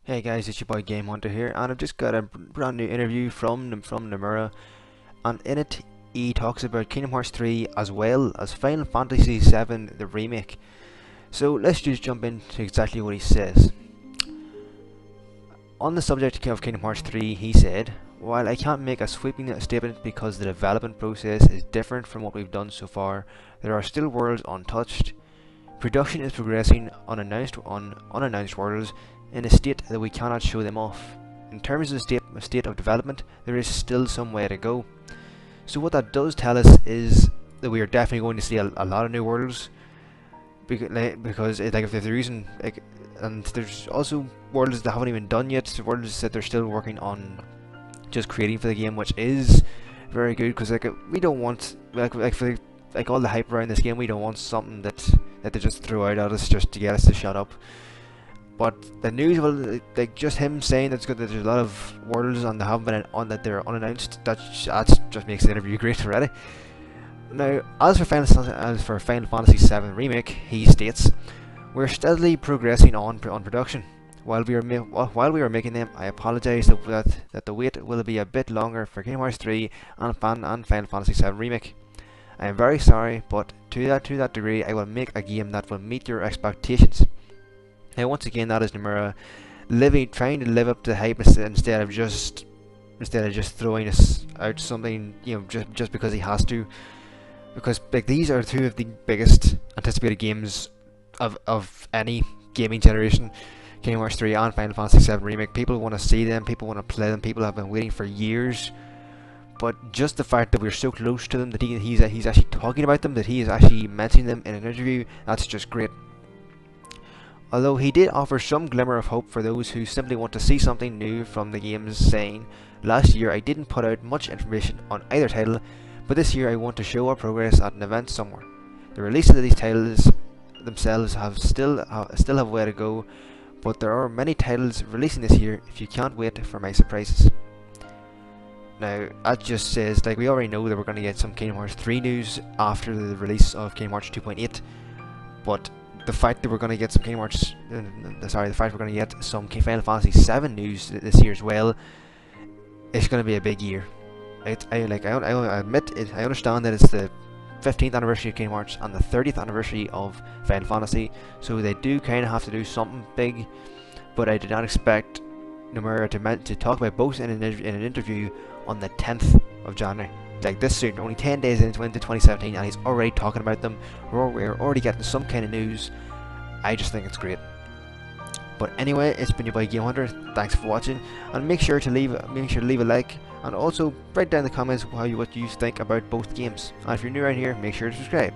Hey guys, it's your boy Game Hunter here, and I've just got a brand new interview from Nomura, and in it he talks about Kingdom Hearts 3 as well as Final Fantasy 7 the remake. So let's just jump into exactly what he says. On the subject of Kingdom Hearts 3, he said, "While I can't make a sweeping statement because the development process is different from what we've done so far, there are still worlds untouched. Production is progressing on unannounced worlds in a state that we cannot show them off. In terms of the state of development, there is still some way to go." So what that does tell us is that we are definitely going to see a lot of new worlds, because if there's a reason, and there's also worlds that haven't even done yet, worlds that they're still working on just creating for the game, which is very good, because we don't want for all the hype around this game, we don't want something that they just throw out at us just to get us to shut up. But the news, well, just him saying that there's a lot of worlds and they haven't been that they're unannounced, that just makes the interview great already. Now, as for Final Fantasy 7 remake, he states, "We're steadily progressing on production. While we are making them, I apologise that the wait will be a bit longer for Kingdom Hearts 3 and Final Fantasy 7 remake. I am very sorry, but to that degree, I will make a game that will meet your expectations." Now, once again, that is Nomura trying to live up to the hype instead of just throwing us out something, just because he has to. Because these are two of the biggest anticipated games of any gaming generation, Kingdom Hearts 3 and Final Fantasy 7 remake. People want to see them, people want to play them, people have been waiting for years. But just the fact that we're so close to them, that he's actually talking about them, that he is actually mentioning them in an interview, that's just great. Although he did offer some glimmer of hope for those who simply want to see something new from the games, saying, "Last year I didn't put out much information on either title, but this year I want to show our progress at an event somewhere. The releases of these titles themselves still have a way to go, but there are many titles releasing this year if you can't wait for my surprises." Now, that just says, we already know that we're going to get some Kingdom Hearts 3 news after the release of Kingdom Hearts 2.8, but the fact that we're going to get some the fact we're going to get some Final Fantasy 7 news this year as well, it's going to be a big year. I admit it. I understand that it's the 15th anniversary of Kingdom Hearts and the 30th anniversary of Final Fantasy, so they do kind of have to do something big. But I did not expect Nomura to talk about both in an interview on the 10th of January. This soon, only 10 days into 2017, and he's already talking about them. We're already getting some kind of news. I just think it's great. But anyway, it's been your boy Game Hunter. Thanks for watching, and make sure to leave a like, and also write down in the comments what you think about both games. And if you're new around here, make sure to subscribe.